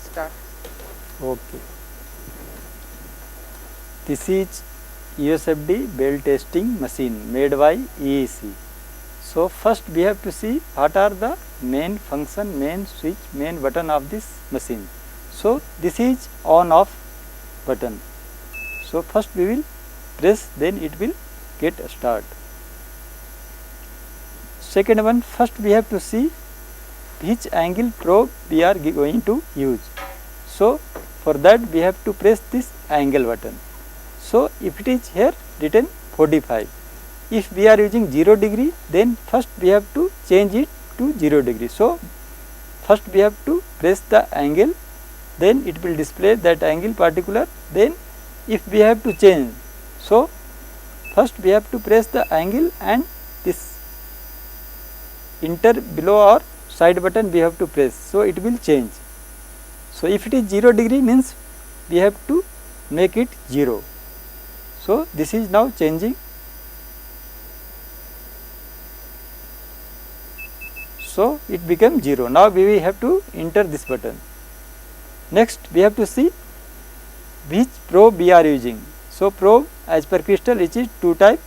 Start. Okay. This is USFD bell testing machine made by EEC. So first we have to see what are the main function, main switch, main button of this machine. So this is on off button. So first we will press, then it will get start. Second one, first we have to see which angle probe we are going to use. So for that we have to press this angle button. So if it is here written 45, if we are using 0 degree, then first we have to change it to 0 degree. So first we have to press the angle, then it will display that angle particular. Then if we have to change, so first we have to press the angle and this enter below or side button we have to press, so it will change. So if it is 0 degree means we have to make it 0. So this is now changing. So it became 0. Now we have to enter this button. Next we have to see which probe we are using. So probe as per crystal it is 2 type,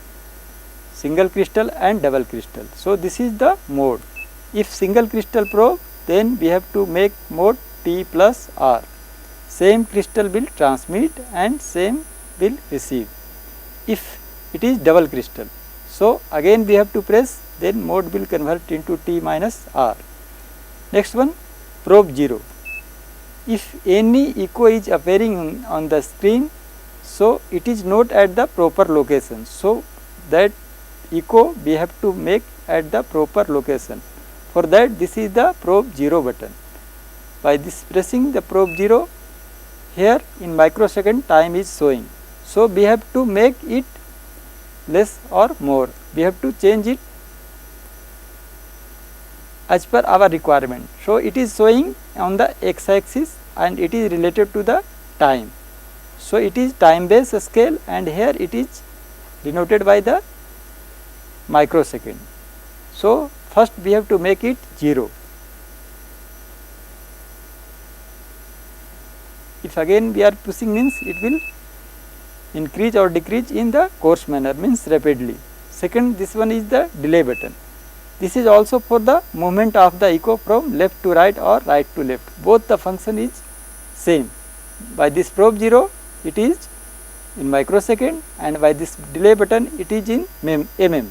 single crystal and double crystal. So this is the mode. If single crystal probe, then we have to make mode T plus R. Same crystal will transmit and same will receive. If it is double crystal, so again we have to press, then mode will convert into T minus R. Next one, probe 0. If any echo is appearing on the screen, so it is not at the proper location. So that echo we have to make at the proper location. For that this is the probe 0 button. By this pressing the probe 0, here in microsecond time is showing. So we have to make it less or more. We have to change it as per our requirement. So it is showing on the x axis and it is related to the time. So it is time based scale and here it is denoted by the microsecond. So first we have to make it 0. If again we are pushing means it will increase or decrease in the course manner, means rapidly. Second, this one is the delay button. This is also for the movement of the echo from left to right or right to left. Both the function is same. By this probe 0 it is in microsecond and by this delay button it is in mm.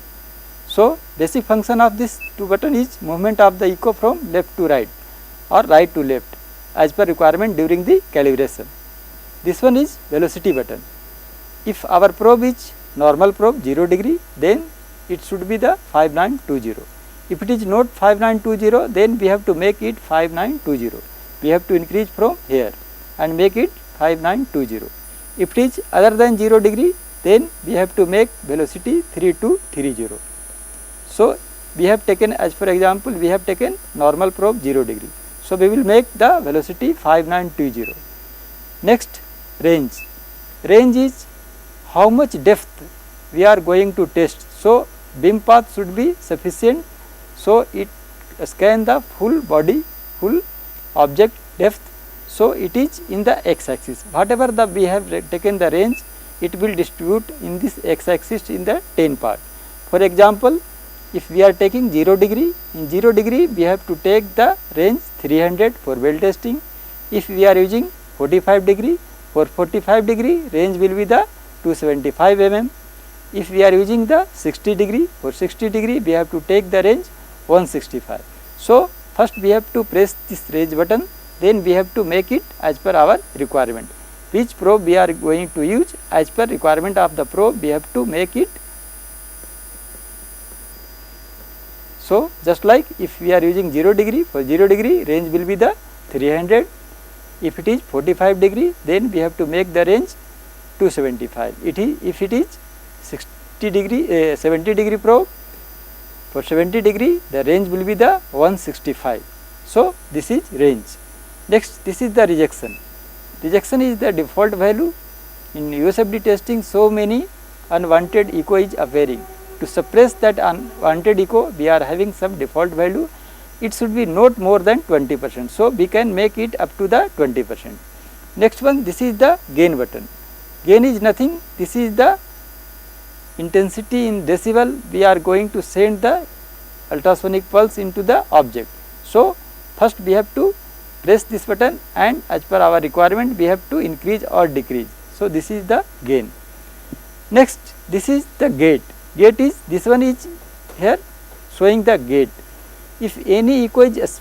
So basic function of this two button is movement of the echo from left to right or right to left as per requirement during the calibration. This one is velocity button. If our probe is normal probe 0 degree, then it should be the 5920. If it is not 5920, then we have to make it 5920. We have to increase from here and make it 5920. If it is other than 0 degree, then we have to make velocity 3230. So we have taken, as for example, we have taken normal probe 0 degree. So we will make the velocity 5920. Next, range. Range is how much depth we are going to test. So beam path should be sufficient. So it scan the full body, full object depth. So it is in the x axis. Whatever the we have taken the range, it will distribute in this x axis in the 10 part. For example, if we are taking 0 degree, in 0 degree we have to take the range 300 for well testing. If we are using 45 degree, for 45 degree range will be the 275 mm. If we are using the 60 degree, for 60 degree we have to take the range 165. So first we have to press this range button, then we have to make it as per our requirement. Which probe we are going to use, as per requirement of the probe we have to make it. So just like if we are using 0 degree, for 0 degree range will be the 300. If it is 45 degree, then we have to make the range 275. If it is 60 degree, 70 degree probe, for 70 degree the range will be the 165. So this is range. Next, this is the rejection. Rejection is the default value. In USFD testing, so many unwanted echo is appearing. To suppress that unwanted echo, we are having some default value. it should be not more than 20%. So, we can make it up to the 20%. Next one, this is the gain button. Gain is nothing, this is the intensity in decibel we are going to send the ultrasonic pulse into the object. So, first we have to press this button and as per our requirement we have to increase or decrease. So, this is the gain. Next, this is the gate. Gate is, this one is here showing the gate. If any echo is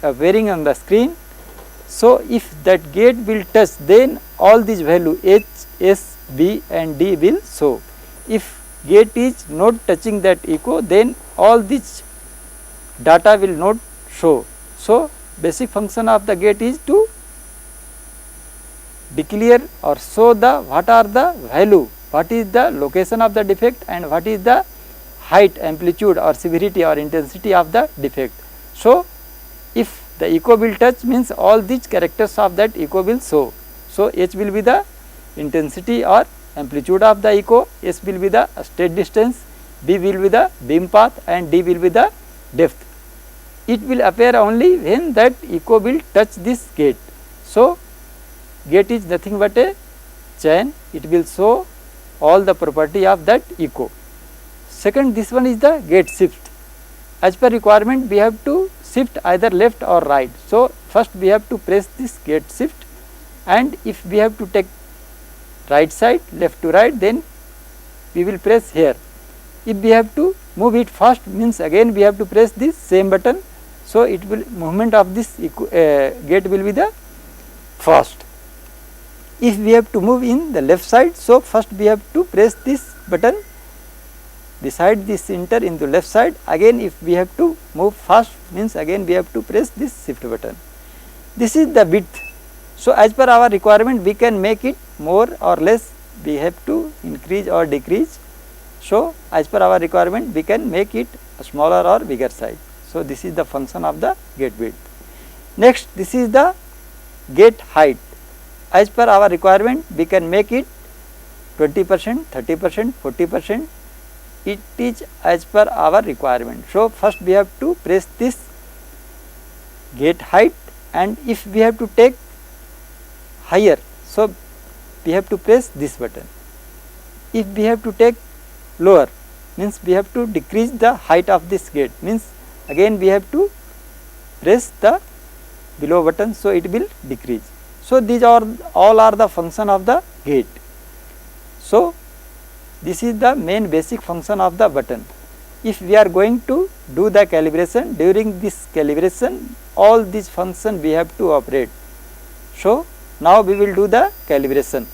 appearing on the screen, so if that gate will touch, then all these value H, S, B and D will show. If gate is not touching that echo, then all these data will not show. So, basic function of the gate is to declare or show the what are the value, what is the location of the defect and what is the height, amplitude or severity or intensity of the defect. So, if the echo will touch means all these characters of that echo will show. So, H will be the intensity or amplitude of the echo, S will be the state distance, B will be the beam path and D will be the depth. It will appear only when that echo will touch this gate. So, gate is nothing but a chain, it will show all the property of that echo. Second, this one is the gate shift. As per requirement we have to shift either left or right. So, first we have to press this gate shift and if we have to take right side left to right, then we will press here. If we have to move it fast means again we have to press this same button. So, it will movement of this gate will be the fast. If we have to move in the left side, so first we have to press this button beside this center in the left side. Again if we have to move fast means again we have to press this shift button. This is the width. So, as per our requirement we can make it more or less, we have to increase or decrease. So, as per our requirement we can make it smaller or bigger size. So, this is the function of the gate width. Next, this is the gate height. As per our requirement we can make it 20%, 30%, 40%. It is as per our requirement. So, first we have to press this gate height and if we have to take higher, so we have to press this button. If we have to take lower means we have to decrease the height of this gate, means again we have to press the below button, so it will decrease. So, these are all are the function of the gate. So, this is the main basic function of the button. If we are going to do the calibration, during this calibration all these functions we have to operate. So, now we will do the calibration.